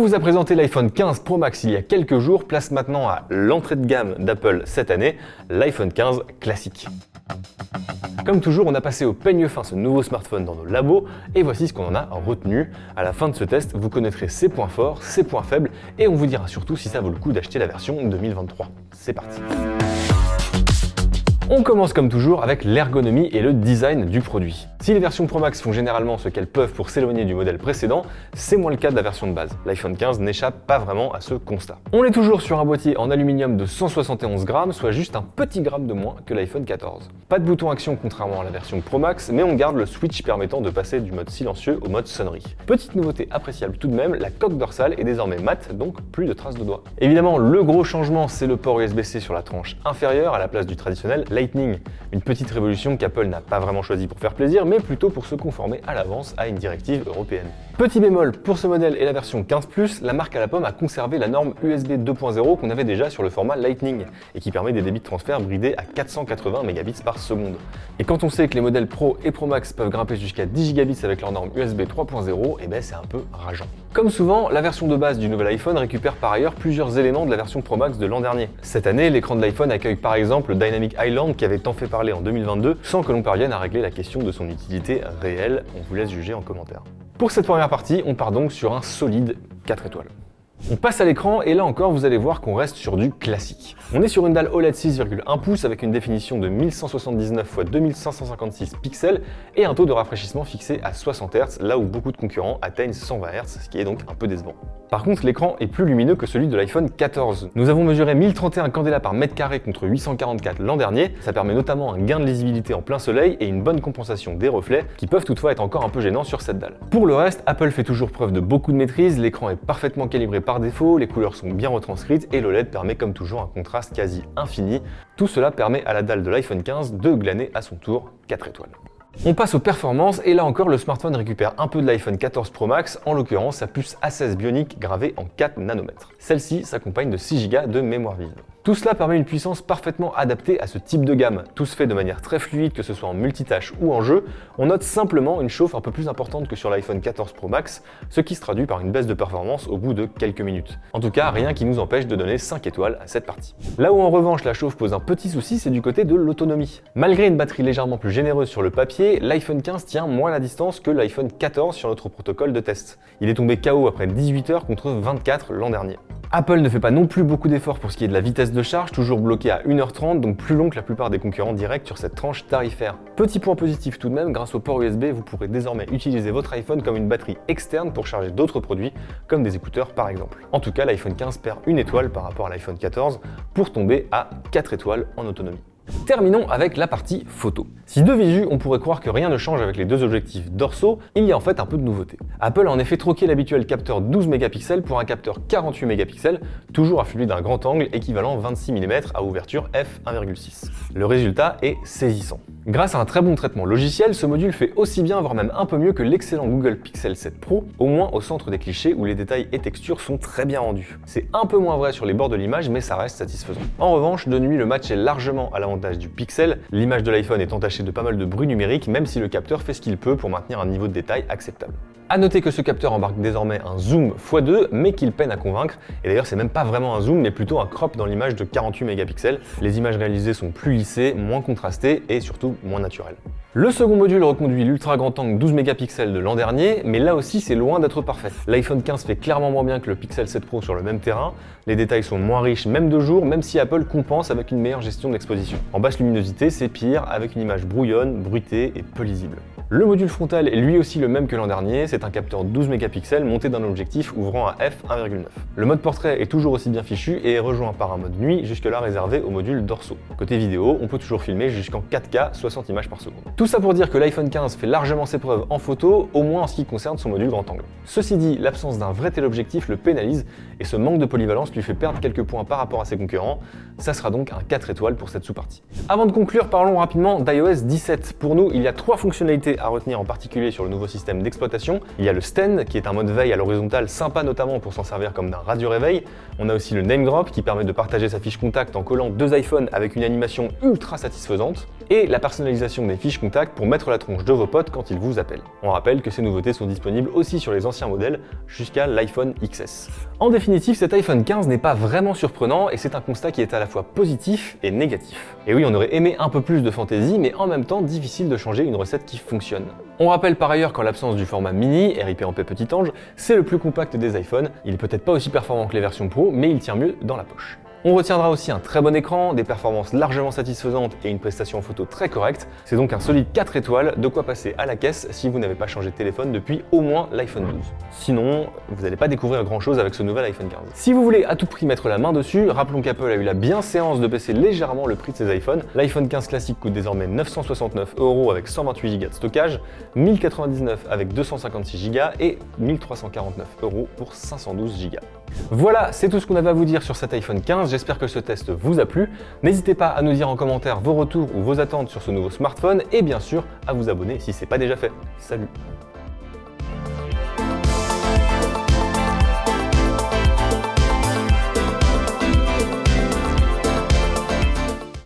vous a présenté l'iPhone 15 Pro Max il y a quelques jours, place maintenant à l'entrée de gamme d'Apple cette année, l'iPhone 15 classique. Comme toujours, on a passé au peigne fin ce nouveau smartphone dans nos labos et voici ce qu'on en a retenu. À la fin de ce test, vous connaîtrez ses points forts, ses points faibles et on vous dira surtout si ça vaut le coup d'acheter la version 2023. C'est parti. On commence comme toujours avec l'ergonomie et le design du produit. Si les versions Pro Max font généralement ce qu'elles peuvent pour s'éloigner du modèle précédent, c'est moins le cas de la version de base. L'iPhone 15 n'échappe pas vraiment à ce constat. On est toujours sur un boîtier en aluminium de 171 grammes, soit juste un petit gramme de moins que l'iPhone 14. Pas de bouton action contrairement à la version Pro Max, mais on garde le switch permettant de passer du mode silencieux au mode sonnerie. Petite nouveauté appréciable tout de même, la coque dorsale est désormais mate, donc plus de traces de doigts. Évidemment, le gros changement, c'est le port USB-C sur la tranche inférieure à la place du traditionnel Lightning. Une petite révolution qu'Apple n'a pas vraiment choisi pour faire plaisir, mais plutôt pour se conformer à l'avance à une directive européenne. Petit bémol, pour ce modèle et la version 15+, la marque à la pomme a conservé la norme USB 2.0 qu'on avait déjà sur le format Lightning et qui permet des débits de transfert bridés à 480 Mbps par seconde. Et quand on sait que les modèles Pro et Pro Max peuvent grimper jusqu'à 10 Gigabits avec leur norme USB 3.0, et ben c'est un peu rageant. Comme souvent, la version de base du nouvel iPhone récupère par ailleurs plusieurs éléments de la version Pro Max de l'an dernier. Cette année, l'écran de l'iPhone accueille par exemple le Dynamic Island qui avait tant fait parler en 2022 sans que l'on parvienne à régler la question de son utilité réelle. On vous laisse juger en commentaire. Pour cette première partie, on part donc sur un solide 4 étoiles. On passe à l'écran et là encore vous allez voir qu'on reste sur du classique. On est sur une dalle OLED 6,1 pouces avec une définition de 1179 x 2556 pixels et un taux de rafraîchissement fixé à 60 Hz là où beaucoup de concurrents atteignent 120 Hz, ce qui est donc un peu décevant. Par contre, l'écran est plus lumineux que celui de l'iPhone 14. Nous avons mesuré 1031 candela par mètre carré contre 844 l'an dernier. Ça permet notamment un gain de lisibilité en plein soleil et une bonne compensation des reflets qui peuvent toutefois être encore un peu gênants sur cette dalle. Pour le reste, Apple fait toujours preuve de beaucoup de maîtrise, l'écran est parfaitement calibré par défaut, les couleurs sont bien retranscrites et l'OLED permet comme toujours un contraste quasi infini. Tout cela permet à la dalle de l'iPhone 15 de glaner à son tour 4 étoiles. On passe aux performances et là encore le smartphone récupère un peu de l'iPhone 14 Pro Max, en l'occurrence sa puce A16 Bionic gravée en 4 nanomètres. Celle-ci s'accompagne de 6 Go de mémoire vive. Tout cela permet une puissance parfaitement adaptée à ce type de gamme. Tout se fait de manière très fluide, que ce soit en multitâche ou en jeu. On note simplement une chauffe un peu plus importante que sur l'iPhone 14 Pro Max, ce qui se traduit par une baisse de performance au bout de quelques minutes. En tout cas, rien qui nous empêche de donner 5 étoiles à cette partie. Là où en revanche la chauffe pose un petit souci, c'est du côté de l'autonomie. Malgré une batterie légèrement plus généreuse sur le papier, l'iPhone 15 tient moins la distance que l'iPhone 14 sur notre protocole de test. Il est tombé KO après 18 heures contre 24 l'an dernier. Apple ne fait pas non plus beaucoup d'efforts pour ce qui est de la vitesse de charge, toujours bloqué à 1h30, donc plus long que la plupart des concurrents directs sur cette tranche tarifaire. Petit point positif tout de même, grâce au port USB, vous pourrez désormais utiliser votre iPhone comme une batterie externe pour charger d'autres produits, comme des écouteurs par exemple. En tout cas, l'iPhone 15 perd une étoile par rapport à l'iPhone 14 pour tomber à 4 étoiles en autonomie. Terminons avec la partie photo. Si de visu, on pourrait croire que rien ne change avec les deux objectifs dorsaux, il y a en fait un peu de nouveauté. Apple a en effet troqué l'habituel capteur 12 mégapixels pour un capteur 48 mégapixels, toujours affublé d'un grand angle équivalent 26 mm à ouverture f1.6. Le résultat est saisissant. Grâce à un très bon traitement logiciel, ce module fait aussi bien, voire même un peu mieux que l'excellent Google Pixel 7 Pro, au moins au centre des clichés où les détails et textures sont très bien rendus. C'est un peu moins vrai sur les bords de l'image, mais ça reste satisfaisant. En revanche, de nuit, le match est largement à l'avantage du Pixel, l'image de l'iPhone est entachée de pas mal de bruit numérique, même si le capteur fait ce qu'il peut pour maintenir un niveau de détail acceptable. A noter que ce capteur embarque désormais un zoom x2, mais qu'il peine à convaincre, et d'ailleurs c'est même pas vraiment un zoom, mais plutôt un crop dans l'image de 48 mégapixels. Les images réalisées sont plus lissées, moins contrastées et surtout moins naturelles. Le second module reconduit l'ultra grand angle 12 mégapixels de l'an dernier, mais là aussi c'est loin d'être parfait. L'iPhone 15 fait clairement moins bien que le Pixel 7 Pro sur le même terrain, les détails sont moins riches même de jour, même si Apple compense avec une meilleure gestion d'exposition. En basse luminosité, c'est pire, avec une image brouillonne, bruitée et peu lisible. Le module frontal est lui aussi le même que l'an dernier, c'est un capteur 12 mégapixels monté d'un objectif ouvrant à f1.9. Le mode portrait est toujours aussi bien fichu et est rejoint par un mode nuit, jusque-là réservé aux modules dorsaux. Côté vidéo, on peut toujours filmer jusqu'en 4K 60 images par seconde. Tout ça pour dire que l'iPhone 15 fait largement ses preuves en photo, au moins en ce qui concerne son module grand angle. Ceci dit, l'absence d'un vrai téléobjectif le pénalise et ce manque de polyvalence lui fait perdre quelques points par rapport à ses concurrents. Ça sera donc un 4 étoiles pour cette sous-partie. Avant de conclure, parlons rapidement d'iOS 17. Pour nous, il y a 3 fonctionnalités à retenir en particulier sur le nouveau système d'exploitation. Il y a le Stand, qui est un mode veille à l'horizontale sympa notamment pour s'en servir comme d'un radio-réveil. On a aussi le Name Drop qui permet de partager sa fiche contact en collant 2 iPhones avec une animation ultra satisfaisante. Et la personnalisation des fiches contact contact pour mettre la tronche de vos potes quand ils vous appellent. On rappelle que ces nouveautés sont disponibles aussi sur les anciens modèles jusqu'à l'iPhone XS. En définitive, cet iPhone 15 n'est pas vraiment surprenant et c'est un constat qui est à la fois positif et négatif. Et oui, on aurait aimé un peu plus de fantaisie, mais en même temps difficile de changer une recette qui fonctionne. On rappelle par ailleurs qu'en l'absence du format mini, RIP en paix petit ange, c'est le plus compact des iPhones. Il est peut-être pas aussi performant que les versions Pro, mais il tient mieux dans la poche. On retiendra aussi un très bon écran, des performances largement satisfaisantes et une prestation en photo très correcte. C'est donc un solide 4 étoiles, de quoi passer à la caisse si vous n'avez pas changé de téléphone depuis au moins l'iPhone 12. Sinon, vous n'allez pas découvrir grand chose avec ce nouvel iPhone 15. Si vous voulez à tout prix mettre la main dessus, rappelons qu'Apple a eu la bienséance de baisser légèrement le prix de ses iPhones. L'iPhone 15 classique coûte désormais 969 € avec 128 Go de stockage, 1099 avec 256 Go et 1349 € pour 512 Go. Voilà, c'est tout ce qu'on avait à vous dire sur cet iPhone 15, j'espère que ce test vous a plu. N'hésitez pas à nous dire en commentaire vos retours ou vos attentes sur ce nouveau smartphone et bien sûr à vous abonner si ce n'est pas déjà fait. Salut!